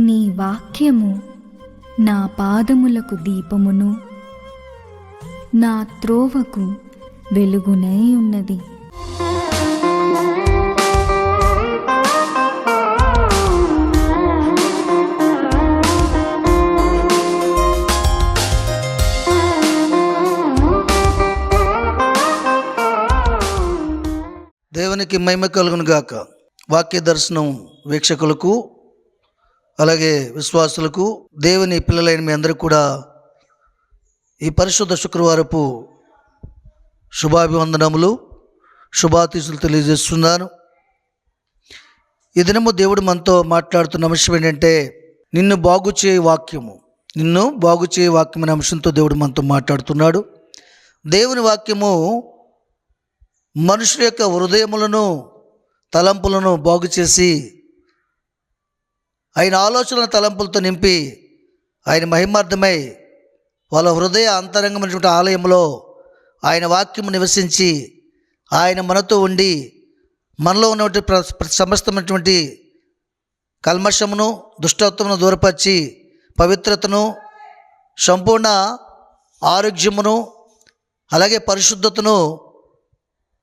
నీ వాక్యము నా పాదములకు దీపమును నా త్రోవకు వెలుగునై ఉన్నది. దేవునికి మహిమ కలుగును గాక. వాక్య దర్శనం వీక్షకులకు అలాగే విశ్వాసులకు, దేవుని పిల్లలైన మీ అందరికీ కూడా ఈ పరిశుద్ధ శుక్రవారపు శుభాభివందనములు, శుభాశీస్సులు తెలియజేస్తున్నాను. ఈ దినము దేవుడు మనతో మాట్లాడుతున్న అంశం ఏంటంటే నిన్ను బాగు చేయ వాక్యము. నిన్ను బాగు చేయ వాక్యం అనే అంశంతో దేవుడు మనతో మాట్లాడుతున్నాడు. దేవుని వాక్యము మనుషుల యొక్క హృదయములను, తలంపులను బాగు చేసి ఆయన ఆలోచనల తలంపులతో నింపి ఆయన మహిమార్థమై వాళ్ళ హృదయ అంతరంగమైనటువంటి ఆలయంలో ఆయన వాక్యము నివసించి ఆయన మనతో ఉండి మనలో ఉన్నటువంటి సమస్తమైనటువంటి కల్మషమును, దుష్టత్వమును దూరపరిచి పవిత్రతను, సంపూర్ణ ఆరోగ్యమును అలాగే పరిశుద్ధతను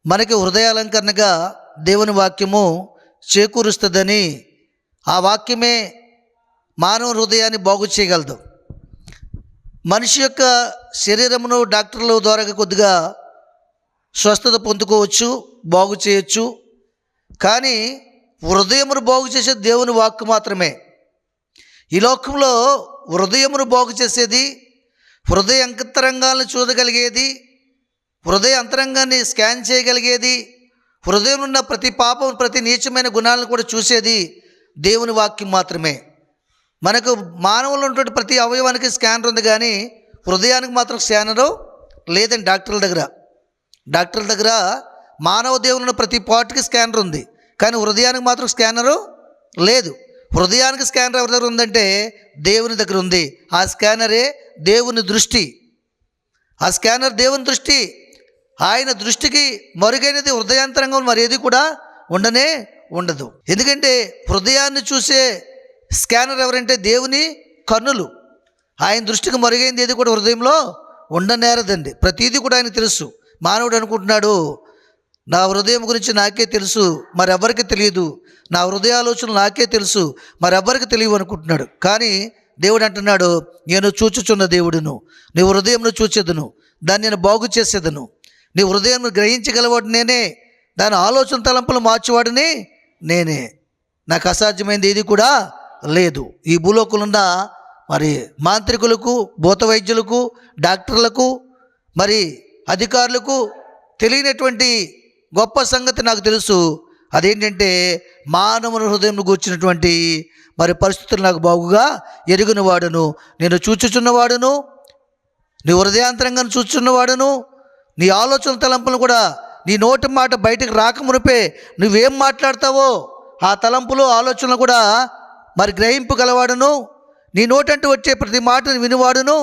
మనకి హృదయాలంకరణగా దేవుని వాక్యము చేకూరుస్తుందని, ఆ వాక్యమే మానవ హృదయాన్ని బాగు చేయగలదు. మనిషి యొక్క శరీరమును డాక్టర్ల ద్వారా కొద్దిగా స్వస్థత పొందుకోవచ్చు, బాగు చేయొచ్చు. కానీ హృదయమును బాగు చేసే దేవుని వాక్కు మాత్రమే. ఈ లోకంలో హృదయమును బాగు చేసేది, హృదయ అంతరంగాలను చూడగలిగేది, హృదయ అంతరంగాన్ని స్కాన్ చేయగలిగేది, హృదయంలో ఉన్న ప్రతి పాపం, ప్రతి నీచమైన గుణాలను కూడా చూసేది దేవుని వాక్యం మాత్రమే. మనకు మానవులు ఉన్నటువంటి ప్రతి అవయవానికి స్కానర్ ఉంది, కానీ హృదయానికి మాత్రం స్కానరు లేదండి. డాక్టర్ల దగ్గర మానవ దేవుని ప్రతి పార్ట్కి స్కానర్ ఉంది, కానీ హృదయానికి మాత్రం స్కానరు లేదు. హృదయానికి స్కానర్ ఎవరి దగ్గర ఉందంటే దేవుని దగ్గర ఉంది. ఆ స్కానరే దేవుని దృష్టి. ఆ స్కానర్ దేవుని దృష్టి. ఆయన దృష్టికి మరుగైనది హృదయాంతరంగం మరి ఏది కూడా ఉండనే ఉండదు. ఎందుకంటే హృదయాన్ని చూసే స్కానర్ ఎవరంటే దేవుని కన్నులు. ఆయన దృష్టికి మరుగైంది ఏది కూడా హృదయంలో ఉండనేరదండి. ప్రతిదీ కూడా ఆయన తెలుసు. మానవుడు అనుకుంటున్నాడు, నా హృదయం గురించి నాకే తెలుసు, మరెవ్వరికి తెలియదు. నా హృదయ ఆలోచనలు నాకే తెలుసు, మరెవ్వరికి తెలియవు అనుకుంటున్నాడు. కానీ దేవుడు అంటున్నాడు, నేను చూచుచున్న దేవుడును, నీ హృదయంను చూచేదను, దాన్ని నేను బాగు చేసేదను. నీ హృదయం గ్రహించగలవాడు నేనే, దాని ఆలోచన తలంపులు మార్చేవాడిని నేనే. నాకు అసాధ్యమైనది ఏది కూడా లేదు. ఈ భూలోకులున్న మరి మాంత్రికులకు, భూత వైద్యులకు, డాక్టర్లకు, మరి అధికారులకు తెలియనటువంటి గొప్ప సంగతి నాకు తెలుసు. అదేంటంటే మానవుని హృదయం కూర్చున్నటువంటి మరి పరిస్థితులు నాకు బాగుగా ఎరిగిన వాడును, నేను చూచుచున్నవాడును, నీ హృదయాంతరంగాన్ని చూచుచున్నవాడును, నీ ఆలోచన తలంపులు కూడా నీ నోటి మాట బయటకు రాకమునిపే నువ్వేం మాట్లాడతావో ఆ తలంపులు, ఆలోచనలు కూడా మరి గ్రహింపు గలవాడును, నీ నోటంటూ వచ్చే ప్రతి మాటను వినివాడును,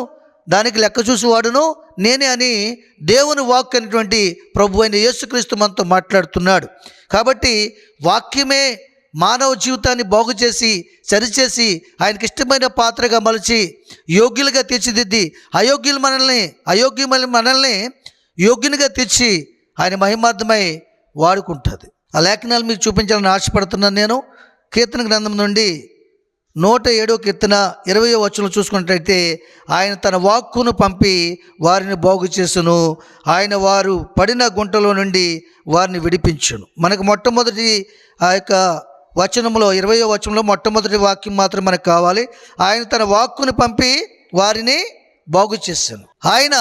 దానికి లెక్క చూసేవాడును నేనే అని దేవుని వాక్కు అనేటువంటి ప్రభు అయిన యేసుక్రీస్తు మనతో మాట్లాడుతున్నాడు. కాబట్టి వాక్యమే మానవ జీవితాన్ని బాగు చేసి, సరిచేసి, ఆయనకి ఇష్టమైన పాత్రగా మలిచి యోగ్యులుగా తీర్చిదిద్ది అయోగ్యమైన మనల్ని యోగ్యునిగా తెచ్చి ఆయన మహిమార్థమై వాడుకుంటుంది. ఆ లేఖనాలు మీకు చూపించాలని ఆశపడుతున్నాను నేను. కీర్తన గ్రంథం నుండి 107వ కీర్తన 20వ వచనం చూసుకున్నట్లయితే, ఆయన తన వాక్కును పంపి వారిని బాగు చేసును, ఆయన వారు పడిన గుంటలో నుండి వారిని విడిపించును. మనకు మొట్టమొదటి ఆ యొక్క వచనంలో 20వ వచనంలో మొట్టమొదటి వాక్యం మాత్రం మనకు కావాలి. ఆయన తన వాక్కును పంపి వారిని బాగు చేశాను. ఆయన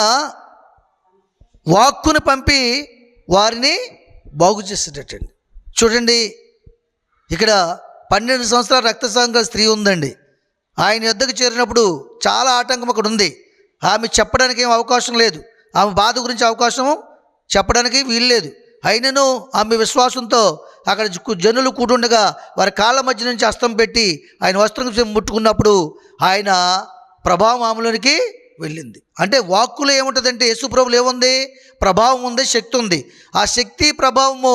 వాక్కును పంపి వారిని బాగు చేసేటట్టండి. చూడండి, ఇక్కడ 12 సంవత్సరాల రక్తస్రావం స్త్రీ ఉందండి. ఆయన యొద్దకు చేరినప్పుడు చాలా ఆటంకం అక్కడ ఉంది. ఆమె చెప్పడానికి ఏం అవకాశం లేదు, ఆమె బాధ గురించి అవకాశం చెప్పడానికి వీల్లేదు. అయినను ఆమె విశ్వాసంతో అక్కడ జనులు కూటుండగా వారి కాళ్ళ మధ్య నుంచి హస్తం పెట్టి ఆయన వస్త్రం ముట్టుకున్నప్పుడు ఆయన ప్రభావం ఆమెలోనికి వెళ్ళింది. అంటే వాక్కులో ఏముంటుందంటే యేసుప్రభులో ఏముంది? ప్రభావం ఉంది, శక్తి ఉంది. ఆ శక్తి ప్రభావము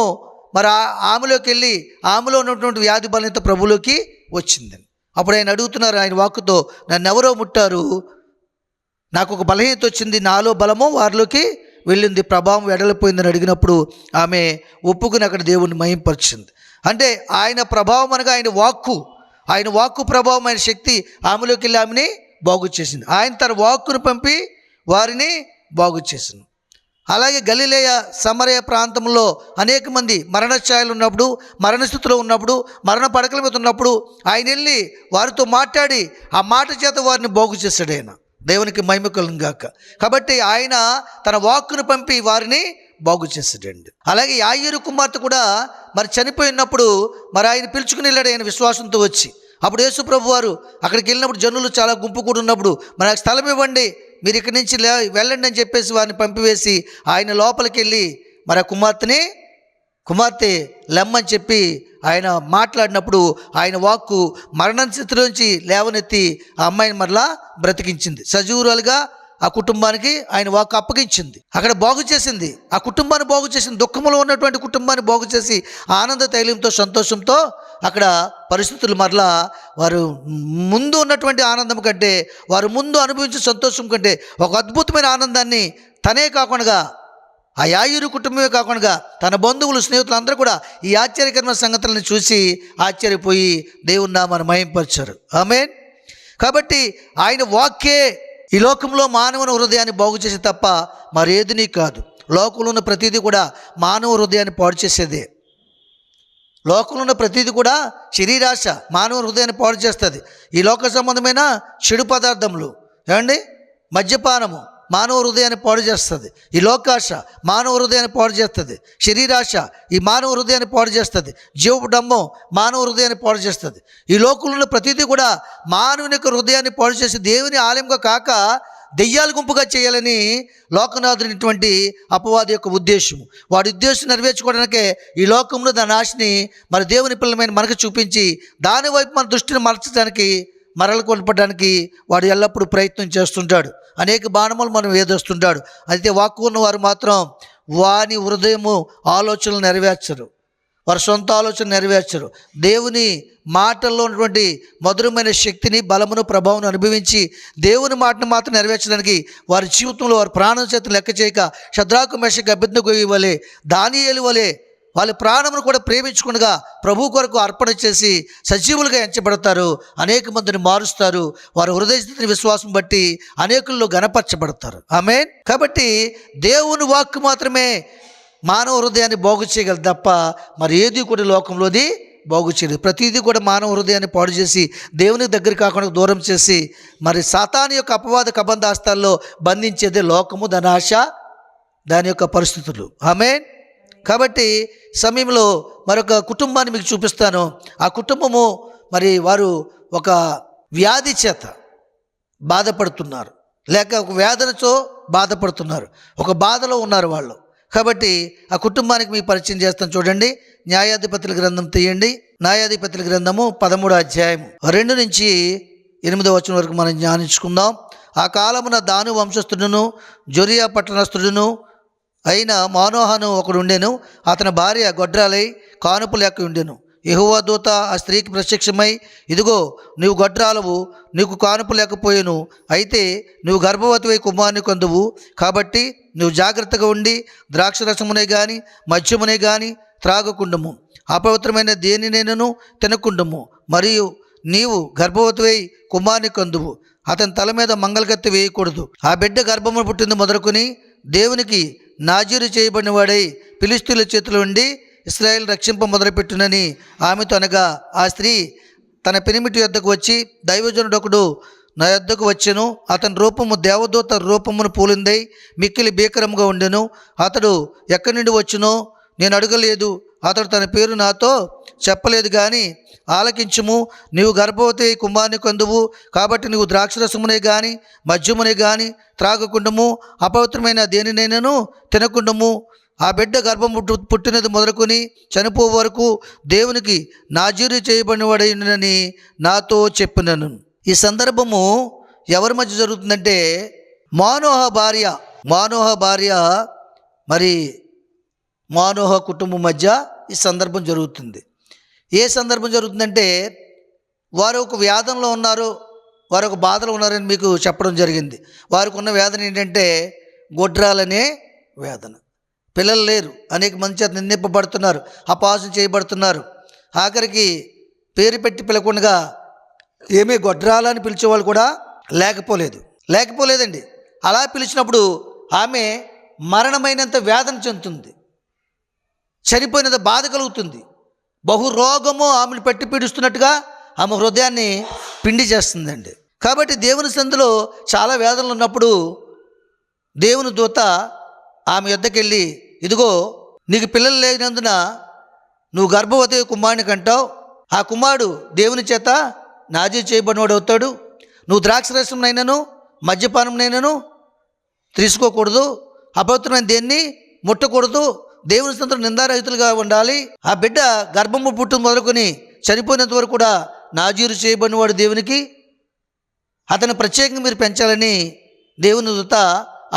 మరి ఆమెలోకి వెళ్ళి ఆమెలో ఉన్నటువంటి వ్యాధి బలహీనత ప్రభులోకి వచ్చింది. అప్పుడు ఆయన అడుగుతున్నారు ఆయన వాక్కుతో, నన్ను ఎవరో ముట్టారు, నాకు ఒక బలహీనత వచ్చింది, నాలో బలము వారిలోకి వెళ్ళింది, ప్రభావం వెడలిపోయిందని అడిగినప్పుడు ఆమె ఒప్పుకుని అక్కడ దేవుణ్ణి మహింపరిచింది. అంటే ఆయన ప్రభావం అనగా ఆయన వాక్కు ప్రభావం, ఆయన శక్తి ఆమెలోకి వెళ్ళి ఆమెని బాగు చేసింది. ఆయన తన వాక్కును పంపి వారిని బాగు చేసింది. అలాగే గలిలయ సమరయ ప్రాంతంలో అనేక మంది మరణఛాయలు ఉన్నప్పుడు, మరణస్థితిలో ఉన్నప్పుడు, మరణ పడకల మీద ఉన్నప్పుడు ఆయన వెళ్ళి వారితో మాట్లాడి ఆ మాట చేత వారిని బాగు చేశాడు. ఆయన దేవునికి మహిమ కలుగును గాక. కాబట్టి ఆయన తన వాక్కును పంపి వారిని బాగు చేశాడండి. అలాగే యాయీరు కుమార్తె కూడా మరి చనిపోయినప్పుడు మరి ఆయన పిలుచుకుని వెళ్ళాడు ఆయన విశ్వాసంతో వచ్చి. అప్పుడు యేసు ప్రభు వారు అక్కడికి వెళ్ళినప్పుడు జనులు చాలా గుంపు కూడా ఉన్నప్పుడు, మరి నాకు స్థలం ఇవ్వండి, మీరు ఇక్కడి నుంచి వెళ్ళండి అని చెప్పేసి వారిని పంపివేసి ఆయన లోపలికి వెళ్ళి మరి ఆ కుమార్తె లెమ్మని చెప్పి ఆయన మాట్లాడినప్పుడు ఆయన వాక్కు మరణ స్థితిలోంచి లేవనెత్తి ఆ అమ్మాయిని మరలా బ్రతికించింది. సజీవురాలుగా ఆ కుటుంబానికి ఆయన వాక్కు అప్పగించింది. అక్కడ బాగు చేసింది, ఆ కుటుంబాన్ని బాగు చేసింది. దుఃఖంలో ఉన్నటువంటి కుటుంబాన్ని బాగు చేసి ఆనంద తైలంతో సంతోషంతో అక్కడ పరిస్థితులు మరలా వారు ముందు ఉన్నటువంటి ఆనందం కంటే, వారు ముందు అనుభవించే సంతోషం కంటే ఒక అద్భుతమైన ఆనందాన్ని తనే కాకుండా, ఆ యాయీరు కుటుంబమే కాకుండా తన బంధువులు స్నేహితులు అందరూ కూడా ఈ ఆశ్చర్యకరమైన సంగతులను చూసి ఆశ్చర్యపోయి దేవుని నామాన్ని మహింపరిచారు. ఆమేన్. కాబట్టి ఆయన వాక్యే ఈ లోకంలో మానవుని హృదయాన్ని బాగు చేసే తప్ప మరేదినీ కాదు. లోకంలో ఉన్న ప్రతిదీ కూడా మానవ హృదయాన్ని పాడు చేసేదే. లోకంలో ఉన్న ప్రతిదీ కూడా శరీరాశ మానవ హృదయాన్ని పాడు చేస్తుంది. ఈ లోక సంబంధమైన చెడు పదార్థములు, ఏమండి, మద్యపానము మానవ హృదయాన్ని పాడు చేస్తుంది. ఈ లోకాశ మానవ హృదయాన్ని పాడు చేస్తుంది. శరీరాశ ఈ మానవ హృదయాన్ని పాడు చేస్తుంది. జీవడంబం మానవ హృదయాన్ని పాడు చేస్తుంది. ఈ లోకంలో ప్రతిదీ కూడా మానవుని యొక్క హృదయాన్ని పాడు చేసి దేవుని ఆలయంగా కాక దెయ్యాల గుంపుగా చేయాలని లోకనాథునిటువంటి అపవాది యొక్క ఉద్దేశము. వాడి ఉద్దేశం నెరవేర్చుకోవడానికే ఈ లోకంలో దాని ఆశని మరి దేవుని పిల్లమైన మనకు చూపించి దాని వైపు మన దృష్టిని మరచడానికి, మరల కొనపడానికి వాడు ఎల్లప్పుడూ ప్రయత్నం చేస్తుంటాడు. అనేక బాణములు మనం వేదొస్తుంటాడు. అయితే వాక్కు ఉన్నవారు మాత్రం వాని హృదయము ఆలోచనలు నెరవేర్చరు, వారి సొంత ఆలోచన నెరవేర్చరు. దేవుని మాటల్లో ఉన్నటువంటి మధురమైన శక్తిని, బలమును, ప్రభావం అనుభవించి దేవుని మాటను మాత్రం నెరవేర్చడానికి వారి జీవితంలో వారి ప్రాణం చేత లెక్క చేయక షద్రాకు మెషకు అబేద్నెగో వలె, దానియేలు వలె వాళ్ళ ప్రాణమును కూడా ప్రేమించుకునగా ప్రభు కొరకు అర్పణ చేసి సజీవులుగా ఎంచబడతారు. అనేక మందిని మారుస్తారు. వారి హృదయ స్థితిని విశ్వాసం బట్టి అనేకుల్లో గణపరచబడతారు. ఆమేన్. కాబట్టి దేవుని వాక్కు మాత్రమే మానవ హృదయాన్ని బాగు చేయగలదు తప్ప మరి ఏది కూడా లోకంలోది బాగు చేయలేదు. ప్రతిదీ కూడా మానవ హృదయాన్ని పాడు చేసి దేవునికి దగ్గర కాకుండా దూరం చేసి మరి సాతాను యొక్క అపవాద కబంధాస్తాల్లో బంధించేదే లోకము, దాని ఆశ, దాని యొక్క పరిస్థితులు. ఆమేన్. కాబట్టి సమయంలో మరొక కుటుంబాన్ని మీకు చూపిస్తాను. ఆ కుటుంబము మరి వారు ఒక వ్యాధి చేత బాధపడుతున్నారు, లేక ఒక వేదనతో బాధపడుతున్నారు, ఒక బాధలో ఉన్నారు వాళ్ళు. కాబట్టి ఆ కుటుంబానికి మీకు పరిచయం చేస్తాను. చూడండి, న్యాయాధిపతుల గ్రంథం తీయండి. న్యాయాధిపతుల గ్రంథము 13వ అధ్యాయం 2 నుంచి 8వ వచనం వరకు మనం ధ్యానించుకుందాం. ఆ కాలమున దాను వంశస్థుడును జొరియా పట్టణస్థుడును అయిన మానోహను ఒకడు ఉండెను. అతని భార్య గొడ్రాలై కానుపు లేక ఉండెను. యెహోవా దూత ఆ స్త్రీకి ప్రత్యక్షమై, ఇదిగో నీవు గొడ్రాలవు, నీకు కానుపు లేకపోయాను, అయితే నువ్వు గర్భవతివై కుమారుని కొందువు, కాబట్టి నువ్వు జాగ్రత్తగా ఉండి ద్రాక్షరసమునే గాని మద్యమునే గాని త్రాగకుండము, అపవిత్రమైన దేనినైనను తినకుండము, మరియు నీవు గర్భవతివై కుమారుని కొందువు, అతని తల మీద మంగళకత్తి వేయకూడదు. ఆ బిడ్డ గర్భము పుట్టింది మొదలుకొని దేవునికి నాజీరు చేయబడిన వాడై ఫిలిష్తీయుల చేతిలో ఉండి ఇశ్రాయేలు రక్షింప మొదలుపెట్టునని ఆమెతో అనగా, ఆ స్త్రీ తన పెనిమిటి యొద్దకు వచ్చి, దైవజనుడు ఒకడు నా యొద్దకు వచ్చెను, అతని రూపము దేవదూత రూపమును పోలిందై మిక్కిలి భీకరముగా ఉండెను. అతడు ఎక్కడి నుండి వచ్చునో నేను అడగలేదు, అతడు తన పేరు నాతో చెప్పలేదు. కానీ ఆలకించుము, నీవు గర్భవతి కుమారుని కొందువు, కాబట్టి నీవు ద్రాక్షరసమునే గాని మద్యమునే గాని త్రాగకుండము, అపవిత్రమైన దేనినైనను తినకుండము. ఆ బిడ్డ గర్భం పుట్టినది మొదలుకొని చనిపో వరకు దేవునికి నాజీరు చేయబడినవాడైనని నాతో చెప్పినను. ఈ సందర్భము ఎవరి మధ్య జరుగుతుందంటే మానోహ భార్య మరి మానోహ కుటుంబం మధ్య ఈ సందర్భం జరుగుతుంది. ఏ సందర్భం జరుగుతుందంటే వారు ఒక వ్యాధంలో ఉన్నారు, వారు ఒక బాధలో ఉన్నారని మీకు చెప్పడం జరిగింది. వారికి ఉన్న వేదన ఏంటంటే గొడ్రాలనే వేదన. పిల్లలు లేరు, అనేక మంది చేత నిందింపబడుతున్నారు, అపహాస్యం చేయబడుతున్నారు. ఆఖరికి పేరు పెట్టి పిలకుండా ఏమీ గొడ్రాల అని పిలిచేవాళ్ళు కూడా లేకపోలేదండి. అలా పిలిచినప్పుడు ఆమె మరణమైనంత వేదన చెందుతుంది, చనిపోయినంత బాధ కలుగుతుంది. బహురోగము ఆమెను పెట్టి పీడిస్తున్నట్టుగా ఆమె హృదయాన్ని పిండి చేస్తుందండి. కాబట్టి దేవుని సందులో చాలా వేదనలు ఉన్నప్పుడు దేవుని దూత ఆమె యొద్దకు వెళ్ళి, ఇదిగో నీకు పిల్లలు లేనందున నువ్వు గర్భవతి కుమారుని కంటావు, ఆ కుమారుడు దేవుని చేత నాజీరు చేయబడినవాడు అవుతాడు. నువ్వు ద్రాక్షరసంనైనను మద్యపానంనైనను తీసుకోకూడదు, అపవిత్రమైన దేన్ని ముట్టకూడదు, దేవుని సందులో నిందారహితులుగా ఉండాలి. ఆ బిడ్డ గర్భము పుట్టు మొదలుకొని చనిపోయినంత వరకు కూడా నాజీరు చేయబడినవాడు దేవునికి, అతను ప్రత్యేకంగా మీరు పెంచాలని దేవుని దూత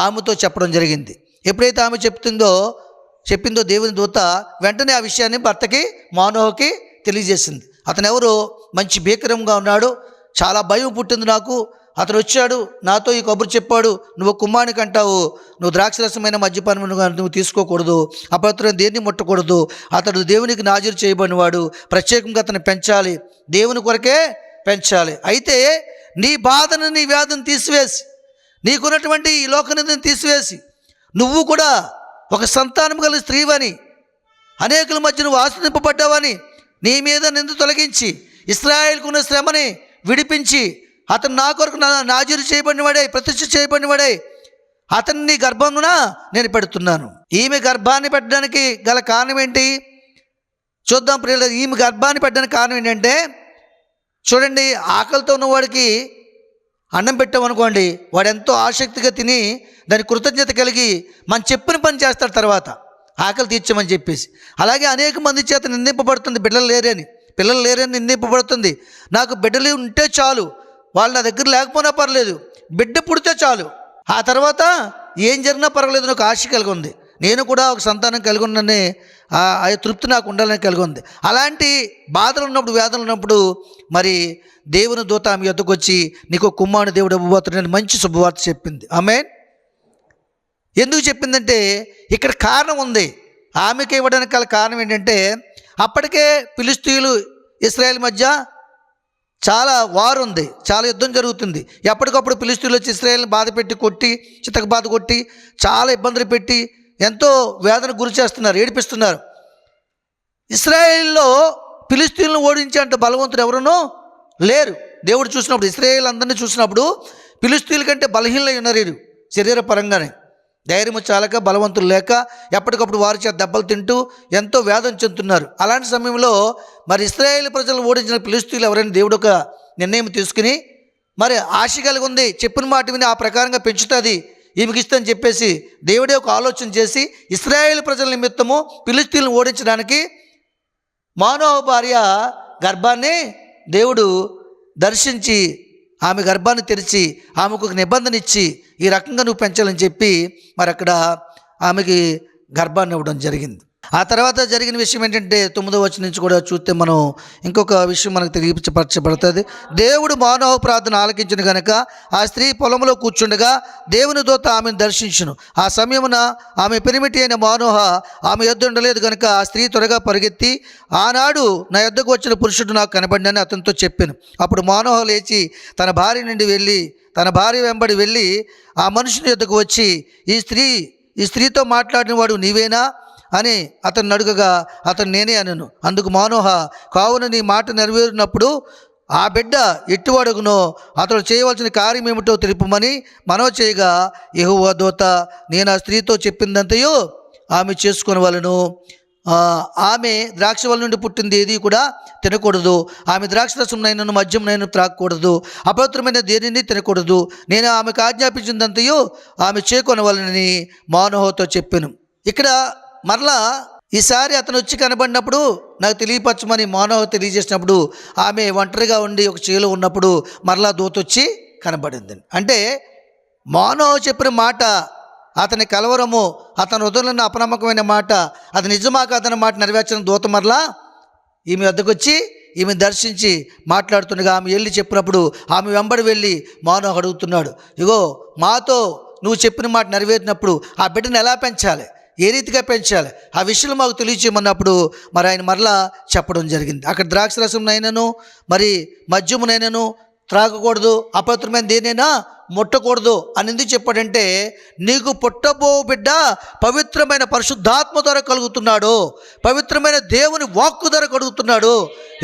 ఆమెతో చెప్పడం జరిగింది. ఎప్పుడైతే ఆమె చెప్పిందో దేవుని దూత వెంటనే ఆ విషయాన్ని భర్తకి మానోహకి తెలియజేసింది. అతను ఎవరు, మంచి భీకరంగా ఉన్నాడు, చాలా భయం పుట్టింది నాకు. అతను వచ్చాడు, నాతో ఈ కబురు చెప్పాడు, నువ్వు కుమారునికి అంటావు, నువ్వు ద్రాక్షరసమైన మద్యపానం నువ్వు తీసుకోకూడదు, అపవిత్రమైన దేన్ని ముట్టకూడదు, అతడు దేవునికి నాజీరు చేయబడినవాడు, ప్రత్యేకంగా అతను పెంచాలి, దేవుని కొరకే పెంచాలి. అయితే నీ బాధను నీ వ్యాధిని తీసివేసి, నీకున్నటువంటి ఈ లోకనిధిని తీసివేసి, నువ్వు కూడా ఒక సంతానం కలిగిన స్త్రీవని, అనేకుల మధ్య నువ్వు ఆశ్రయింపబడ్డావని, నీ మీద నింద తొలగించి ఇశ్రాయేలుకు ఉన్న శ్రమని విడిపించి, అతను నా కొరకు నాజీరు చేయబడినవాడే, ప్రతిష్ఠ చేయబడినవాడే, అతన్ని గర్భమున నేను పెడుతున్నాను. ఈమె గర్భాన్ని పెట్టడానికి గల కారణం ఏంటి చూద్దాం ప్రియులు. ఈమె గర్భాన్ని పెట్టడానికి కారణం ఏంటంటే, చూడండి, ఆకలితో ఉన్నవాడికి అన్నం పెట్టామనుకోండి, వాడు ఎంతో ఆసక్తిగా తిని దాని కృతజ్ఞత కలిగి మనం చెప్పిన పని చేస్తాడు, తర్వాత ఆకలి తీర్చమని చెప్పేసి. అలాగే అనేక మంది చేత నిందింపబడుతుంది, పిల్లలు లేరని నిందింపబడుతుంది. నాకు బిడ్డలు ఉంటే చాలు, వాళ్ళు నా దగ్గర లేకపోయినా పర్లేదు, బిడ్డ పుడితే చాలు, ఆ తర్వాత ఏం జరిగినా పర్వాలేదు, నాకు ఆశ కలిగి ఉంది, నేను కూడా ఒక సంతానం కలిగి ఉన్నానని ఆ తృప్తి నాకు ఉండాలని కలిగి ఉంది. అలాంటి బాధలు ఉన్నప్పుడు, వేదనలు ఉన్నప్పుడు మరి దేవుని దూత ఆమె యొద్దకు వచ్చి, నీకు కుమారుని దేవుడు ఇవ్వబోతున్నాడని మంచి శుభవార్త చెప్పింది. ఆమేన్. ఎందుకు చెప్పిందంటే ఇక్కడ కారణం ఉంది. ఆమెకి ఇవ్వడానికి గల కారణం ఏంటంటే, అప్పటికే ఫిలిష్తీయులు ఇశ్రాయేల్ మధ్య చాలా వారు ఉంది, చాలా యుద్ధం జరుగుతుంది. ఎప్పటికప్పుడు ఫిలిష్తీయులు వచ్చి ఇశ్రాయేల్ని బాధ పెట్టి కొట్టి, చితక బాధ కొట్టి, చాలా ఇబ్బందులు పెట్టి ఎంతో వేదన గురి చేస్తున్నారు, ఏడిపిస్తున్నారు. ఇశ్రాయేల్లో ఫిలిష్తీయులను ఓడించేంత బలవంతుడు ఎవరునూ లేరు. దేవుడు చూసినప్పుడు, ఇశ్రాయేల్ అందరినీ చూసినప్పుడు ఫిలిష్తీయుల కంటే బలహీనలై ఉన్నారు వీరు శరీరపరంగానే. ధైర్యము చాలక, బలవంతులు లేక ఎప్పటికప్పుడు వారి చేత దెబ్బలు తింటూ ఎంతో వేదన చెందుతున్నారు. అలాంటి సమయంలో మరి ఇశ్రాయేలు ప్రజలు ఓడించిన ఫిలిష్తీయులు ఎవరైనా దేవుడు ఒక నిర్ణయం తీసుకుని, మరి ఆశ కలిగి ఉంది, చెప్పిన మాట విని ఆ ప్రకారంగా పెంచుతుంది, ఈమెకి ఇస్తని చెప్పేసి దేవుడే ఒక ఆలోచన చేసి ఇశ్రాయేలు ప్రజల నిమిత్తము ఫిలిష్తీయులను ఓడించడానికి మానోహ భార్య గర్భాన్ని దేవుడు దర్శించి, ఆమె గర్భాన్ని తెరిచి ఆమెకు ఒక నిబంధన ఇచ్చి, ఈ రకంగా నువ్వు పెంచాలని చెప్పి మరి అక్కడ ఆమెకి గర్భాన్ని ఇవ్వడం జరిగింది. ఆ తర్వాత జరిగిన విషయం ఏంటంటే 9వ వచనం నుంచి కూడా చూస్తే మనం ఇంకొక విషయం మనకు తెలియపరచబడుతుంది. దేవుడు మానవ ప్రార్థన ఆలకించిన గనుక ఆ స్త్రీ పొలంలో కూర్చుండగా దేవుని దూత ఆమెను దర్శించును. ఆ సమయమున ఆమె పెనిమిటి అయిన మానోహ ఆమె యొద్ద ఉండలేదు కనుక ఆ స్త్రీ త్వరగా పరిగెత్తి, ఆనాడు నా యొద్దకు వచ్చిన పురుషుడు నాకు కనబడినని అతనితో చెప్పాను. అప్పుడు మానోహ లేచి తన భార్య వెంబడి వెళ్ళి ఆ మనుషుని యొద్దకు వచ్చి, ఈ స్త్రీతో మాట్లాడిన వాడు నీవేనా అని అతన్ని అడుగగా అతను నేనే అనను. అందుకు మానోహ, కావున నీ మాట నెరవేరినప్పుడు ఆ బిడ్డ ఎట్టివాడుగునో అతడు చేయవలసిన కార్యం ఏమిటో తెలుపమని మనవి చేయగా, యెహోవా దూత, నేను ఆ స్త్రీతో చెప్పిందంతయో ఆమె చేసుకొనవలెను. ఆమె ద్రాక్షవల్ల నుండి పుట్టింది ఏది కూడా తినకూడదు, ఆమె ద్రాక్షరసంనైనను మద్యంనైనా త్రాగకూడదు, అపవిత్రమైన దేనిని తినకూడదు, నేను ఆమెకు ఆజ్ఞాపించిందంతయో ఆమె చేకొనవలనని మానోహతో చెప్పాను. ఇక్కడ మరలా ఈసారి అతను వచ్చి కనబడినప్పుడు నాకు తెలియపరచమని మానవ తెలియజేసినప్పుడు ఆమె ఒంటరిగా ఉండి ఒక చేలో ఉన్నప్పుడు మరలా దూత వచ్చి కనబడింది. అంటే మానవ చెప్పిన మాట, అతని కలవరము, అతని హృదయంలో అపనమ్మకమైన మాట, అది నిజమా కాదన్న మాట నెరవేర్చిన దూత మరలా ఈమె వద్దకు వచ్చి ఈమె దర్శించి మాట్లాడుతుండగా ఆమె వెళ్ళి చెప్పినప్పుడు ఆమె వెంబడి వెళ్ళి మానోహ అడుగుతున్నాడు, ఇగో మాతో నువ్వు చెప్పిన మాట నెరవేరినప్పుడు ఆ బిడ్డను ఎలా పెంచాలి, ఏ రీతిగా పెంచాలి, ఆ విషయంలో మాకు తెలియచేయమన్నప్పుడు మరి ఆయన మరలా చెప్పడం జరిగింది. అక్కడ ద్రాక్షరసంనైనను మరి మద్యమునైనను త్రాగకూడదు, అపవిత్రమైన దేనైనా ముట్టకూడదు అని ఎందుకు చెప్పాడంటే, నీకు పుట్టబో బిడ్డ పవిత్రమైన పరిశుద్ధాత్మ ద్వారా కలుగుతున్నాడు, పవిత్రమైన దేవుని వాక్కు ద్వారా కలుగుతున్నాడు.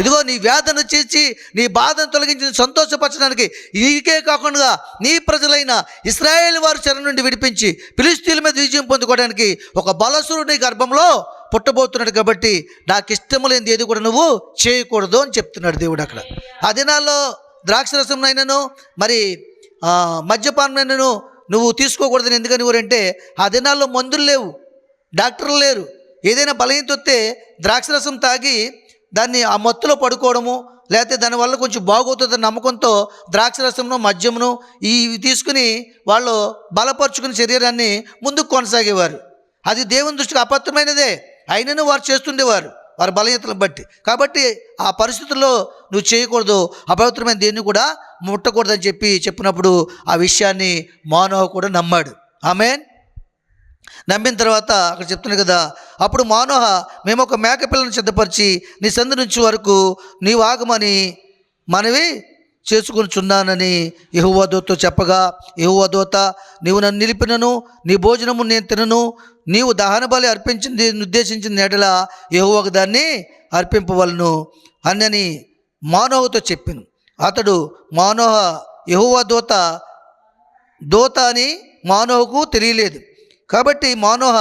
ఇదిగో నీ వేదన చేసి నీ బాధను తొలగించి సంతోషపరచడానికి, నీకే కాకుండా నీ ప్రజలైన ఇశ్రాయేలు వారి చెర నుండి విడిపించి ఫిలిష్తీయుల మీద విజయం పొందుకోవడానికి ఒక బలసురుడు నీ గర్భంలో పుట్టబోతున్నాడు. కాబట్టి నాకు ఇష్టము లేనిది ఏది కూడా నువ్వు చేయకూడదు అని చెప్తున్నాడు దేవుడు. అక్కడ ఆ దినాల్లో ద్రాక్షరసంనైనను మరి మద్యపానమైనను నువ్వు తీసుకోకూడదని ఎందుకని ఊరంటే, ఆ దినాల్లో మందులు లేవు, డాక్టర్లు లేరు. ఏదైనా బలహీనత వస్తే ద్రాక్షరసం తాగి దాన్ని ఆ మత్తులో పడుకోవడము, లేకపోతే దానివల్ల కొంచెం బాగవుతుందని నమ్మకంతో ద్రాక్షరసమును మద్యమును ఇవి తీసుకుని వాళ్ళు బలపరుచుకుని శరీరాన్ని ముందుకు కొనసాగేవారు. అది దేవుని దృష్టికి అపవిత్రమైనదే, అయినను వారు చేస్తుండేవారు వారి బలహీనతలను బట్టి. కాబట్టి ఆ పరిస్థితుల్లో నువ్వు చేయకూడదు, అపవిత్రమైన దేన్ని కూడా ముట్టకూడదని చెప్పినప్పుడు ఆ విషయాన్ని మానోహ కూడా నమ్మాడు. ఆమేన్. నమ్మిన తర్వాత అక్కడ చెప్తున్నాడు కదా, అప్పుడు మానోహ మేము ఒక మేకపిల్లను సిద్ధపరిచి నీ సందు నుంచి వరకు నీవు ఆగమని మనవి చేసుకొనిచున్నానని యెహోవా దూతతో చెప్పగా, యెహోవా దూత నీవు నన్ను నిలిపినను నీ భోజనము నేను తినను, నీవు దహన బలి అర్పించింది ఉద్దేశించిన ఎడల యెహోవాకు దాన్ని అర్పింపవలను అని మానోహతో చెప్పాను. అతడు మానోహ యెహోవా దూత అని మానోహకు తెలియలేదు. కాబట్టి మానోహ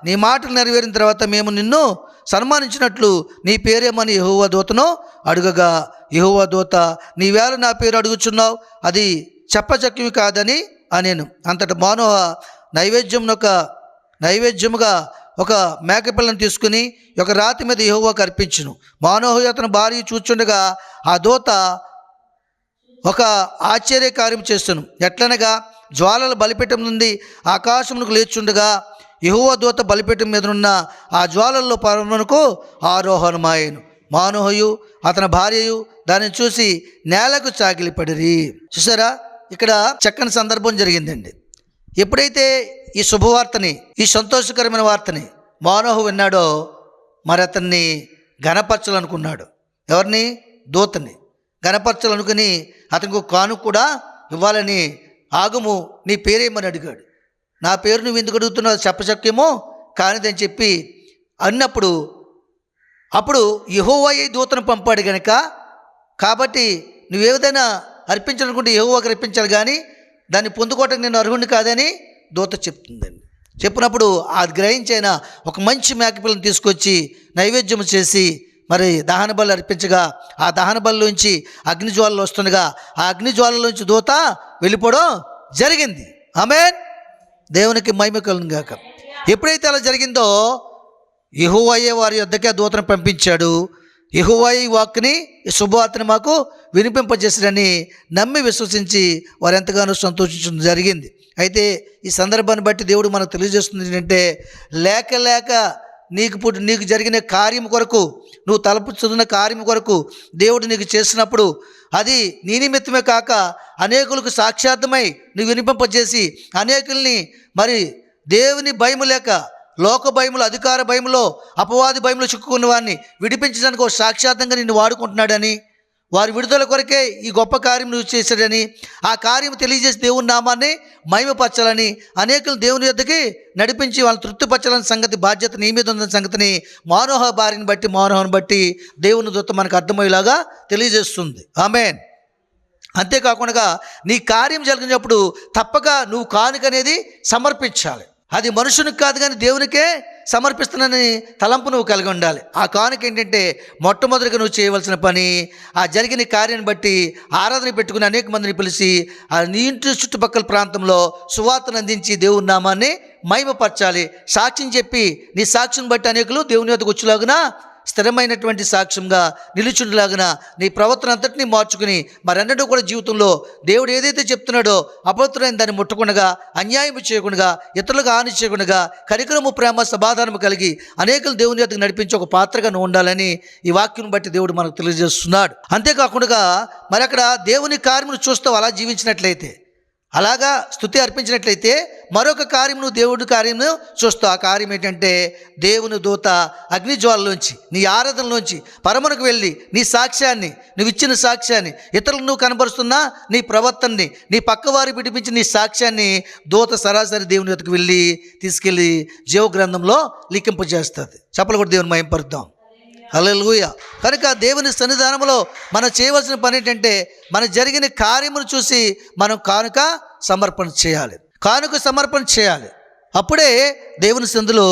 నీ మాటలు నెరవేరిన తర్వాత మేము నిన్ను సన్మానించినట్లు నీ పేరేమని యెహోవా దూతను అడుగగా, యెహోవా దూత నీవేళ నా పేరు అడుగుచున్నావు, అది చెప్పచక్యమి కాదని అనేను. అంతటా మానోహ నైవేద్యముగా ఒక మేకపిల్లను తీసుకుని ఒక రాతి మీద యెహోవాకు అర్పించును. మానోహ అతని భార్య చూచుండగా ఆ దూత ఒక ఆశ్చర్య కార్యం చేస్తును. ఎట్లనగా జ్వాలల బలిపీఠం నుండి ఆకాశమునకు లేచుండగా యెహోవా దూత బలిపీఠం మీద ఉన్న ఆ జ్వాలల్లో పరమునకు ఆరోహణమాయెను. మానోహయు అతని భార్యయు దానిని చూసి నేలకు చాకిలిపడిరి. చూసారా, ఇక్కడ చక్కని సందర్భం జరిగిందండి. ఎప్పుడైతే ఈ శుభవార్తని, ఈ సంతోషకరమైన వార్తని మానోహు విన్నాడో మరి అతన్ని ఘనపరచాలనుకున్నాడు. ఎవరిని? దూతని ఘనపరచాలనుకుని అతనికి ఒక కానుక కూడా ఇవ్వాలని, ఆగుము నీ పేరేమని అడిగాడు. నా పేరు నువ్వు ఎందుకు అడుగుతున్నావు, చెప్పశక్యమో కానిదని చెప్పి అన్నప్పుడు అప్పుడు యెహోవాయే దూతను పంపాడు గనక, కాబట్టి నువ్వేదైనా అర్పించాలనుకుంటే యెహోవాకు అర్పించాలి, కానీ దాన్ని పొందుకోవటానికి నేను అర్హుడిని కాదని దూత చెప్తుందండి. చెప్పినప్పుడు అది గ్రహించైనా ఒక మంచి మేకపిల్లను తీసుకొచ్చి నైవేద్యం చేసి మరి దహన బలి అర్పించగా ఆ దహన బలిలోంచి అగ్నిజ్వాలలు వస్తుండగా ఆ అగ్నిజ్వాలలోంచి దూత వెళ్ళిపోవడం జరిగింది. ఆమేన్. దేవునికి మహిమ కలుగును గాక. ఎప్పుడైతే అలా జరిగిందో యెహోవాయే వారి యొద్దకే దూతను పంపించాడు. యెహోవాయే ఈ వాక్కుని, ఈ శుభవార్తని మాకు వినిపింపజేసాడని నమ్మి విశ్వసించి వారు ఎంతగానో సంతోషించడం జరిగింది. అయితే ఈ సందర్భాన్ని బట్టి దేవుడు మనకు తెలియజేస్తుంది ఏంటంటే, లేక నీకు జరిగిన కార్యం కొరకు, నువ్వు తలపుచున్న కార్యం కొరకు దేవుడు నీకు చేసినప్పుడు అది నీ నిమిత్తమే కాక అనేకులకు సాక్షార్థమై నువ్వు వినిపింపజేసి అనేకుల్ని మరి దేవుని భయము లేక లోక భయములు, అధికార భయములో, అపవాది భయములో చిక్కుకున్న వారిని విడిపించడానికి ఒక సాక్షార్థంగా నిన్ను వాడుకుంటున్నాడని, వారి విడుదల కొరకే ఈ గొప్ప కార్యం నువ్వు చేశాడని, ఆ కార్యం తెలియజేసి దేవుని నామాన్ని మహిమపరచాలని, అనేకులు దేవుని యొద్దకి నడిపించి వాళ్ళని తృప్తిపరచాలని సంగతి బాధ్యత నీ మీద ఉన్న సంగతిని మానోహను బట్టి దేవుని దూత మనకు అర్థమయ్యేలాగా తెలియజేస్తుంది. ఆమేన్. అంతేకాకుండా నీ కార్యం జరిగినప్పుడు తప్పక నువ్వు కానుక అనేది సమర్పించాలి. అది మనుషునికి కాదు కానీ దేవునికే సమర్పిస్తున్నానని తలంపు నువ్వు కలిగి ఉండాలి. ఆ కానుక ఏంటంటే, మొట్టమొదటిగా నువ్వు చేయవలసిన పని, ఆ జరిగిన కార్యాన్ని బట్టి ఆరాధన పెట్టుకుని అనేక మందిని పిలిచి ఆ నీ ఇంటి చుట్టుపక్కల ప్రాంతంలో సువార్తను అందించి దేవుని నామాన్ని మహిమపరచాలి. సాక్ష్యం చెప్పి నీ సాక్ష్యం బట్టి అనేకులు దేవుని యొద్దకు వచ్చేలాగున స్థిరమైనటువంటి సాక్ష్యంగా నిలుచుండలాగిన నీ ప్రవర్తన అంతటినీ మార్చుకుని మరెన్నడూ కూడా జీవితంలో దేవుడు ఏదైతే చెప్తున్నాడో అపవిత్రమైన దాన్ని ముట్టకుండా, అన్యాయం చేయకుండా, ఇతరులకు హాని చేయకుండా, కనికరము, ప్రేమ, సమాధానము కలిగి అనేకులు దేవుని యొద్దకు నడిపించి ఒక పాత్రగా నువ్వు ఉండాలని ఈ వాక్యం బట్టి దేవుడు మనకు తెలియజేస్తున్నాడు. అంతేకాకుండా మరి అక్కడ దేవుని కార్యమును చూస్తావు, అలా జీవించినట్లయితే, అలాగా స్తుతి అర్పించినట్లయితే మరొక కార్యం నువ్వు దేవుడి కార్యము చూస్తావు. ఆ కార్యం ఏంటంటే దేవుని దూత అగ్నిజ్వాలలోంచి, నీ ఆరాధనలోంచి పరమునకు వెళ్ళి నీ సాక్ష్యాన్ని, నువ్వు ఇచ్చిన సాక్ష్యాన్ని, ఇతరులకు నువ్వు కనబరుస్తున్నా నీ ప్రవర్తనని, నీ పక్కవారి పిడిపించి నీ సాక్ష్యాన్ని దూత సరాసరి దేవుని యొద్దకు వెళ్ళి తీసుకెళ్ళి జీవ గ్రంథంలో లిఖింపజేస్తుంది. చెప్పలు కూడా దేవుని మహింపరుద్దాం. హల్లెలూయా. కనుక దేవుని సన్నిధానంలో మనం చేయవలసిన పని ఏంటంటే మన జరిగిన కార్యమును చూసి మనం కానుక సమర్పణ చేయాలి. కానుక సమర్పణ చేయాలి. అప్పుడే దేవుని సందులో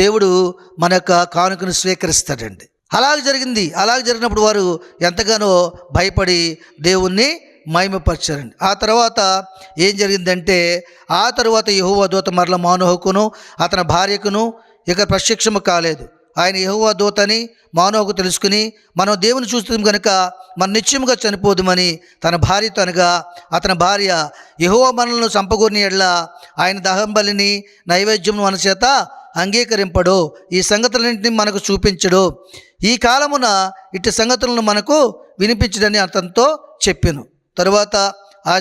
దేవుడు మన యొక్క కానుకను స్వీకరిస్తాడండి. అలాగ జరిగింది. అలాగ జరిగినప్పుడు వారు ఎంతగానో భయపడి దేవుణ్ణి మహిమపరచారండి. ఆ తర్వాత ఏం జరిగిందంటే, ఆ తర్వాత యెహోవా దూత మరల మానోహకును అతని భార్యకును ఇక ప్రత్యక్షము కాలేదు. ఆయన యెహోవా దూతని మానోహకు తెలుసుకుని, మనం దేవుని చూస్తాం కనుక మన నిశ్చయముగా చనిపోదుమని తన భార్యతో అనగా, అతని భార్య యెహోవా మనలను చంపగోరిన ఎడల ఆయన దహంబలిని నైవేద్యం మన చేత అంగీకరింపడు, ఈ సంగతులన్నింటినీ మనకు చూపించడు, ఈ కాలమున ఇట్టి సంగతులను మనకు వినిపించడని అతనితో చెప్పెను. తరువాత ఆ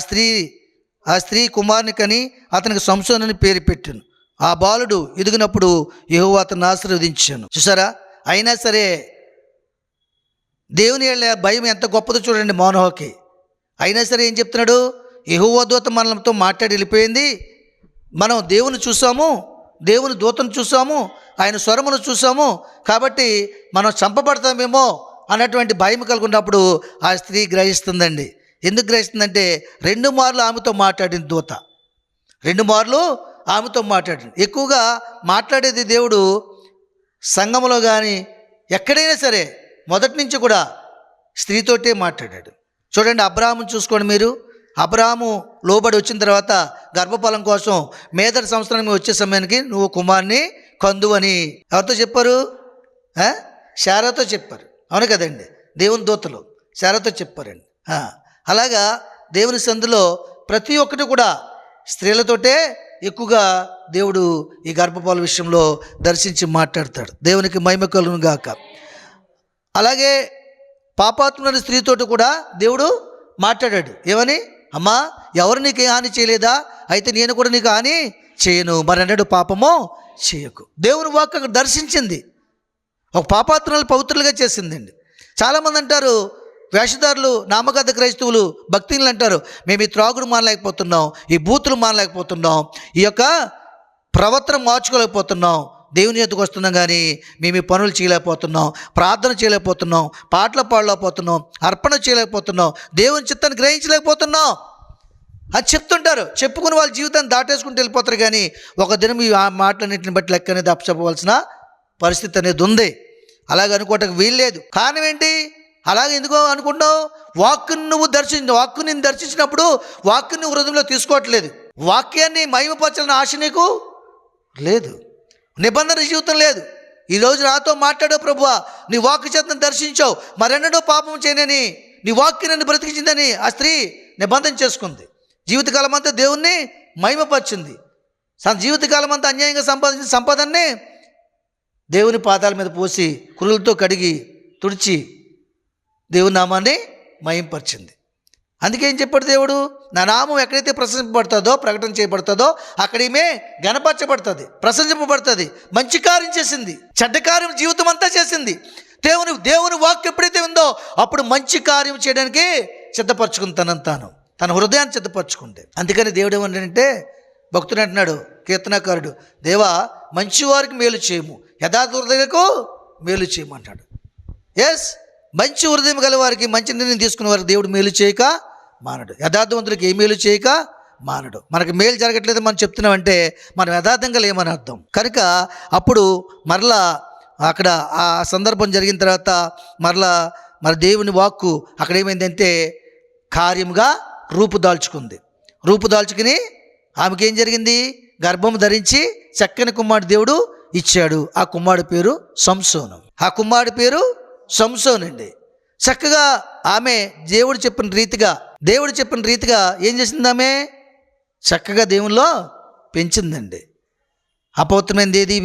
స్త్రీ కుమారుని కని అతనికి సంసోనుని పేరు పెట్టెను. ఆ బాలుడు ఎదిగినప్పుడు యెహోవా అతన్ని ఆశీర్వదించాను. చూసారా, అయినా సరే దేవుని భయం ఎంత గొప్పదో చూడండి మానోహకి. అయినా సరే ఏం చెప్తున్నాడు, యెహోవా దూత మనతో మాట్లాడి వెళ్ళిపోయింది, మనం దేవుని చూసాము, దేవుని దూతను చూసాము, ఆయన స్వరమును చూసాము, కాబట్టి మనం చంపబడతామేమో అన్నటువంటి భయం కలుగున్నప్పుడు ఆ స్త్రీ గ్రహిస్తుందండి. ఎందుకు గ్రహిస్తుందంటే 2 మార్లు ఆమెతో మాట్లాడింది దూత, 2 మార్లు ఆమెతో మాట్లాడింది. ఎక్కువగా మాట్లాడేది దేవుడు సంఘములో కానీ ఎక్కడైనా సరే మొదటి నుంచి కూడా స్త్రీతోటే మాట్లాడాడు. చూడండి, అబ్రాహామును చూసుకోండి మీరు. అబ్రాహాము లోబడి వచ్చిన తర్వాత గర్భఫలం కోసం మేదటి సంవత్సరానికి వచ్చే సమయానికి నువ్వు కుమారుని కందువని ఎవరితో చెప్పారు? శారాతో చెప్పారు. అవును కదండి, దేవుని దూతలు శారాతో చెప్పారండి. అలాగా దేవుని సందులో ప్రతి ఒక్కటి కూడా స్త్రీలతోటే ఎక్కువగా దేవుడు ఈ గర్భఫల విషయంలో దర్శించి మాట్లాడతాడు. దేవునికి మహిమ కలుగును గాక. అలాగే పాపాత్ములైన స్త్రీతోటి కూడా దేవుడు మాట్లాడాడు. ఏమని? అమ్మా, ఎవరు నీకు హాని చేయలేదా? అయితే నేను కూడా నీకు హాని చేయను, మరన్నాడు పాపము చేయకు. దేవుని వాక్కు అక్కడ దర్శించింది, ఒక పాపాత్ములను పవిత్రులుగా చేసిందండి. చాలామంది అంటారు, వేషధారులు, నామకార్థ క్రైస్తవులు, భక్తులు అంటారు, మేము ఈ త్రాగుడు మానలేకపోతున్నాం, ఈ బూతులు మానలేకపోతున్నాం, ఈ యొక్క ప్రవర్తన మార్చుకోలేకపోతున్నాం, దేవుని ఎత్తుకు వస్తున్నాం కానీ మేము ఈ పనులు చేయలేకపోతున్నాం, ప్రార్థన చేయలేకపోతున్నాం, పాటలు పాడలేకపోతున్నాం, అర్పణ చేయలేకపోతున్నాం, దేవుని చిత్తాన్ని గ్రహించలేకపోతున్నాం అని చెప్తుంటారు. చెప్పుకుని వాళ్ళ జీవితాన్ని దాటేసుకుంటూ వెళ్ళిపోతారు. కానీ ఒక దినం ఈ మాటలన్నింటిని బట్టి లెక్క అనేది అప్పచెప్పవలసిన పరిస్థితి అనేది ఉంది. అలాగే అనుకోవటానికి వీల్లేదు. కారణం ఏంటి? అలాగే ఎందుకో అనుకుంటావు? వాక్కుని నేను దర్శించినప్పుడు వాక్కుని హృదయంలో తీసుకోవట్లేదు, వాక్యాన్ని మహిమపరచాలని ఆశ నీకు లేదు, నిబంధన జీవితం లేదు. ఈరోజు నాతో మాట్లాడో ప్రభువా, నీ వాక్కు చేతను దర్శించావు, మరెన్నడూ పాపం చేయనని నీ వాక్యం నన్ను బ్రతికించిందని ఆ స్త్రీ నిబంధన చేసుకుంది. జీవితకాలం అంతా దేవుణ్ణి మహిమపరిచింది. జీవితకాలం అంతా అన్యాయంగా సంపాదించిన సంపాదనని దేవుని పాదాల మీద పోసి కురులతో కడిగి తుడిచి దేవుని నామాన్ని మహింపరిచింది. అందుకే ఏం చెప్పాడు దేవుడు? నా నామం ఎక్కడైతే ప్రశంసింపబడుతుందో, ప్రకటన చేయబడుతుందో అక్కడ ఈమె గణపరచబడుతుంది, ప్రశంసింపబడుతుంది. మంచి కార్యం చేసింది, చెడ్డ కార్యం జీవితం అంతా చేసింది. దేవుని వాక్కు ఎప్పుడైతే ఉందో అప్పుడు మంచి కార్యం చేయడానికి సిద్ధపరచుకుంది తన హృదయాన్ని సిద్ధపరచుకుంటే. అందుకని దేవుడు ఏమంటే, భక్తుడు అంటున్నాడు, కీర్తనకారుడు, దేవా మంచివారికి మేలు చేయము, యథార్థ హృదయకు మేలు చేయమంటాడు. ఎస్, మంచి హృదయం గల వారికి, మంచి నిర్ణయం తీసుకున్న వారికి దేవుడు మేలు చేయక మానడు, యథార్థవంతుడికి ఏ మేలు చేయక మానడు. మనకి మేలు జరగట్లేదు మనం చెప్తున్నామంటే మనం యథార్థంగా లేమని అర్థం. కనుక అప్పుడు మరలా అక్కడ ఆ సందర్భం జరిగిన తర్వాత మరి దేవుని వాక్కు అక్కడ ఏమైందంటే కార్యముగా రూపుదాల్చుకుని ఆమెకి ఏం జరిగింది? గర్భం ధరించి చక్కని కుమారుడు దేవుడు ఇచ్చాడు. ఆ కుమారుడి పేరు సంసోను. ఆ కుమారుడి పేరు సంసోను అండి. చక్కగా ఆమె దేవుడు చెప్పిన రీతిగా ఏం చేసింది? ఆమె చక్కగా దేవునిలో పెంచిందండి. అపవిత్రమైనది ఏది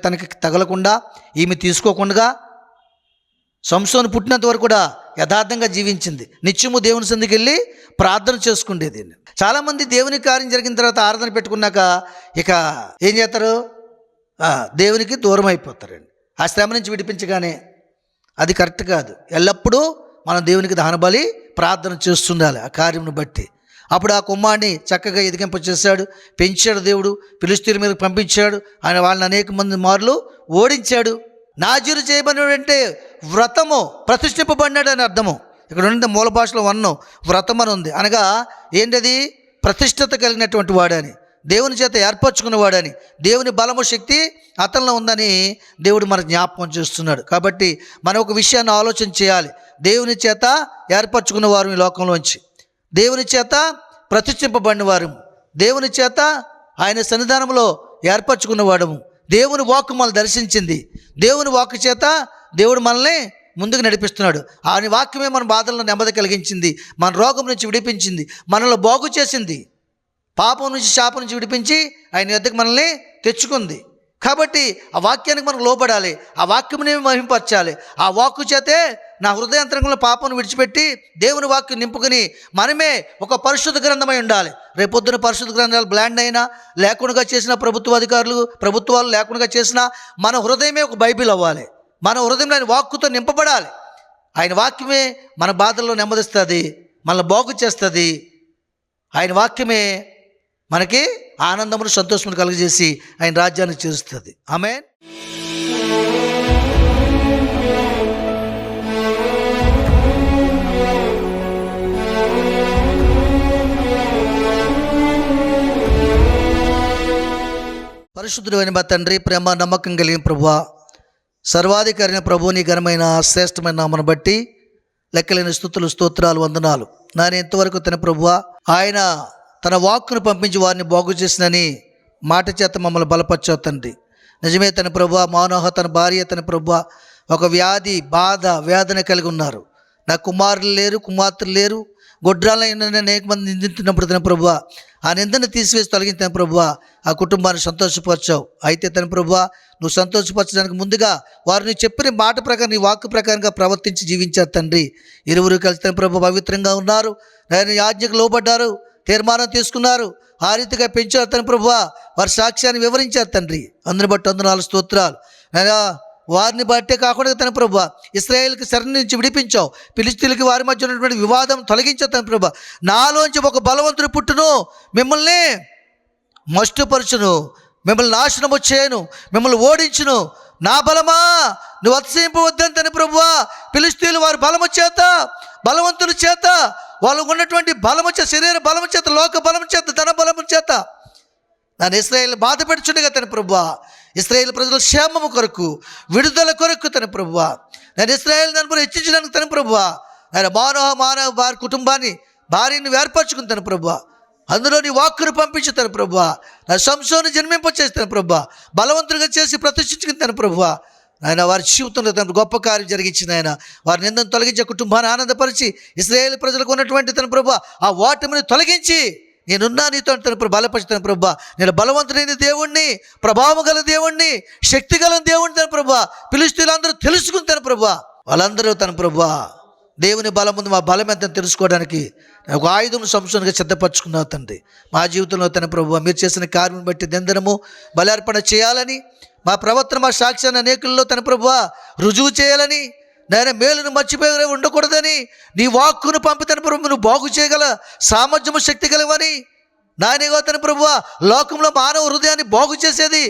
తనకి తగలకుండా, ఈమె తీసుకోకుండా సంసోను పుట్టినంత వరకు కూడా యథార్థంగా జీవించింది. నిత్యము దేవుని సందుకు వెళ్ళి ప్రార్థన చేసుకుండేది. చాలామంది దేవుని కార్యం జరిగిన తర్వాత ఆరాధన పెట్టుకున్నాక ఇక ఏం చేస్తారు? దేవునికి దూరం అయిపోతారండి. ఆ శ్రమ నుంచి విడిపించగానే అది కరెక్ట్ కాదు. ఎల్లప్పుడూ మనం దేవునికి దహనబలి ప్రార్థన చేస్తుండాలి ఆ కార్యంను బట్టి. అప్పుడు ఆ కుమారుని చక్కగా ఎదిగింప చేశాడు, పెంచాడు దేవుడు. ఫిలిష్తీయుల మీద పంపించాడు. ఆయన వాళ్ళని అనేక మంది మార్లు ఓడించాడు. నాజీరు చేయబడినాడు అంటే వ్రతము, ప్రతిష్ఠింపబడినాడు అని అర్థము. ఇక్కడ ఉండే మూల భాషలో వ్రతం అని ఉంది. అనగా ఏంటది? ప్రతిష్ఠత కలిగినటువంటి వాడని, దేవుని చేత ఏర్పరచుకున్నవాడని, దేవుని బలము శక్తి అతనిలో ఉందని దేవుడు మనకు జ్ఞాపకం చేస్తున్నాడు. కాబట్టి మనం ఒక విషయాన్ని ఆలోచన చేయాలి. దేవుని చేత ఏర్పరచుకున్న వారు ఈ లోకంలోంచి, దేవుని చేత ప్రతిష్ఠింపబడిన వారు, దేవుని చేత ఆయన సన్నిధానంలో ఏర్పరచుకున్నవాడము. దేవుని వాక్కు మనల్ని దర్శించింది. దేవుని వాక్కు చేత దేవుడు మనల్ని ముందుకు నడిపిస్తున్నాడు. ఆయన వాక్యమే మన బాధలను నెమ్మది కలిగించింది, మన రోగం నుంచి విడిపించింది, మనల్ని బాగు చేసింది, పాపం నుంచి శాపం నుంచి విడిపించి ఆయన యొద్దకు మనల్ని తెచ్చుకుంది. కాబట్టి ఆ వాక్యానికి మనం లోబడాలి, ఆ వాక్యమునే మహింపరచాలి. ఆ వాక్కు చేతే నా హృదయాంతరంగంలో పాపను విడిచిపెట్టి దేవుని వాక్యం నింపుకొని మనమే ఒక పరిశుద్ధ గ్రంథమై ఉండాలి. రేపొద్దున పరిశుద్ధ గ్రంథాలు బ్లాండ్ అయినా లేకుండా చేసిన ప్రభుత్వాలు లేకుండా చేసినా మన హృదయమే ఒక బైబిల్ అవ్వాలి. మన హృదయంలో ఆయన వాక్కుతో నింపబడాలి. ఆయన వాక్యమే మన బాధల్లో నెమ్మదిస్తుంది, మనల్ని బాగు చేస్తుంది. ఆయన వాక్యమే మనకి ఆనందమును సంతోషమును కలుగజేసి ఆయన రాజ్యాన్ని చేరుస్తుంది. ఆమేన్. పరిశుద్ధుడు అయిన మా తండ్రి, ప్రేమ నమ్మకం కలిగిన ప్రభువా, సర్వాధికారైన ప్రభువు, నీ ఘనమైన శ్రేష్టమైన నామను బట్టి లెక్కలేని స్తుతులు, స్తోత్రాలు, వందనాలు. నాని ఎంతవరకు తన ప్రభువా ఆయన తన వాక్కును పంపించి వారిని బాగు చేసినని మాట చేత మమ్మల్ని బలపరచావు తండ్రి. నిజమే తన ప్రభువా, మానోహ తన భార్య తన ప్రభువా ఒక వ్యాధి, బాధ, వేదన కలిగి ఉన్నారు. నా కుమారులు లేరు, కుమార్తెలు లేరు, గొడ్రాలను అనేక మంది నిందించినప్పుడు తన ప్రభువా ఆ నిందను తీసివేసి తొలగించిన ప్రభువా ఆ కుటుంబాన్ని సంతోషపరచావు. అయితే తన ప్రభువా నువ్వు సంతోషపరచడానికి ముందుగా వారు నీ చెప్పిన మాట ప్రకారం, నీ వాక్కు ప్రకారంగా ప్రవర్తించి జీవించారు తండ్రి. ఇరువురు కలిసి తన ప్రభు పవిత్రంగా ఉన్నారు, ఆయన ఆజ్ఞకు లోబడ్డారు, తీర్మానం తీసుకున్నారు, ఆ రీతిగా పెంచారు తన ప్రభువా. వారి సాక్ష్యాన్ని వివరించారు తండ్రి. అందరిని బట్టి వందనాలు, స్తోత్రాలు. వారిని బట్టే కాకుండా తన ప్రభువా ఇశ్రాయేలుకి శరణి నుంచి విడిపించావు, ఫిలిష్తీయులకి వారి మధ్య ఉన్నటువంటి వివాదం తొలగించావు తన ప్రభువా. నాలోంచి ఒక బలవంతుడు పుట్టును, మిమ్మల్ని మష్టుపరచును, మిమ్మల్ని నాశనము చేయను, మిమ్మల్ని ఓడించును. నా బలమా నువ్వు అతిశయింపవద్దని తన ప్రభువా ఫిలిష్తీయులు వారి బలము చేత, బలవంతుల చేత, వాళ్ళు ఉన్నటువంటి బలము చేత, శరీర బలము చేత, లోక బలము చేత, ధన బలము చేత నన్ను ఇశ్రాయేల్ బాధ పెడుచుండగా తన ప్రభువా ఇశ్రాయేల్ ప్రజల క్షేమము కొరకు, విడుదల కొరకు తన ప్రభువా నేను ఇశ్రాయేల్ నన్ను హెచ్చించడానికి తన ప్రభువా ఆయన మానవ వారి కుటుంబాన్ని, భార్యను ఏర్పరచుకుని తన ప్రభువా అందులో నీ వాక్కును పంపించి తన ప్రభువా నా సంసోను జన్మింపచేసి తన ప్రభువా బలవంతులుగా చేసి ప్రతిష్ఠించుకుని తన ప్రభువా ఆయన వారి జీవితంలో తన గొప్ప కార్యం జరిగించిన ఆయన వారి నిందను తొలగించే కుటుంబాన్ని ఆనందపరిచి ఇశ్రాయేల్ ప్రజలకు ఉన్నటువంటి తన ప్రభువా ఆ ఓటమిని తొలగించి నేనున్నా నీతో తన బలపరిచి తన ప్రభువా నేను బలవంతుడైన దేవుణ్ణి, ప్రభావం గల దేవుణ్ణి, శక్తి గల దేవుణ్ణి తన ప్రభువా ఫిలిష్తీయులందరూ తెలుసుకుని తన ప్రభువా వాళ్ళందరూ తన ప్రభువా దేవుని బలం ఉంది, మా బలం ఎంత తెలుసుకోవడానికి ఒక ఆయుధం సంసోనుగా సిద్ధపరచుకున్నావు తండ్రి. మా జీవితంలో తన ప్రభువా మీరు చేసిన కార్యం బట్టి దినదినము బలార్పణ చేయాలని, మా ప్రవర్తన మా సాక్ష్యాన్ని అనేకుల్లో తన ప్రభువా రుజువు చేయాలని, నేను మేలును మర్చిపోయి ఉండకూడదని, నీ వాక్కును పంపి తన ప్రభు నువ్వు బాగు చేయగల సామర్థ్యము, శక్తి గలవని నాయనగా తన ప్రభువా లోకంలో మానవ హృదయాన్ని బాగు చేసేది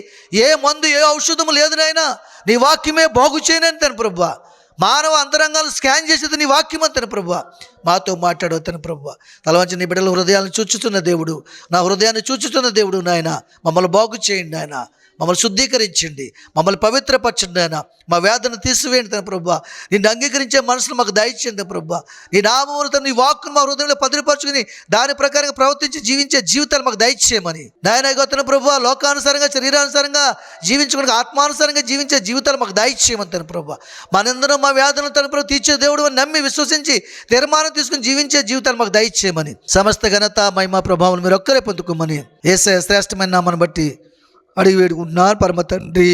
ఏ మందు, ఏ ఔషధము లేదు నాయనా, నీ వాక్యమే బాగు చేయనని తన ప్రభువా మానవ అంతరంగాలు స్కాన్ చేసేది నీ వాక్యం అని తన ప్రభువా మాతో మాట్లాడవతను ప్రభు. తలవంచి నీ బిడ్డల హృదయాలను చూచుతున్న దేవుడు, నా హృదయాన్ని చూచుతున్న దేవుడు నాయన, మమ్మల్ని బాగు చేయండి నాయన, మమ్మల్ని శుద్ధీకరించండి, మమ్మల్ని పవిత్రపరచండి ఆయన, మా వేదన తీసివేయండి తన ప్రభు. నిన్ను అంగీకరించే మనసును మాకు దయచేయండి ప్రభు. నీ నామమును నీ వాక్కును మా హృదయంలో భద్రపరుచుకుని దాని ప్రకారంగా ప్రవర్తించి జీవించే జీవితాలు మాకు దయచేయమని నాయన గొత్తన ప్రభు. లోకానుసారంగా శరీరానుసారంగా జీవించుకుని ఆత్మానుసారంగా జీవించే జీవితాలు మాకు దయచేయమని తన ప్రభు. మనందరం మా వేదనలు తన ప్రభు తీర్చే దేవుడు అని నమ్మి విశ్వసించి తీర్మానం తీసుకుని జీవించే జీవితాలు మాకు దయచేయమని, సమస్త ఘనత మహిమ ప్రభావం మీరు ఒక్కరే పొందుకోమని యేసయ్య శ్రేష్టమైన నామమును బట్టి అడిగి వేడుకుంటున్నారు పరమ తండ్రి.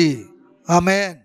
ఆమేన్.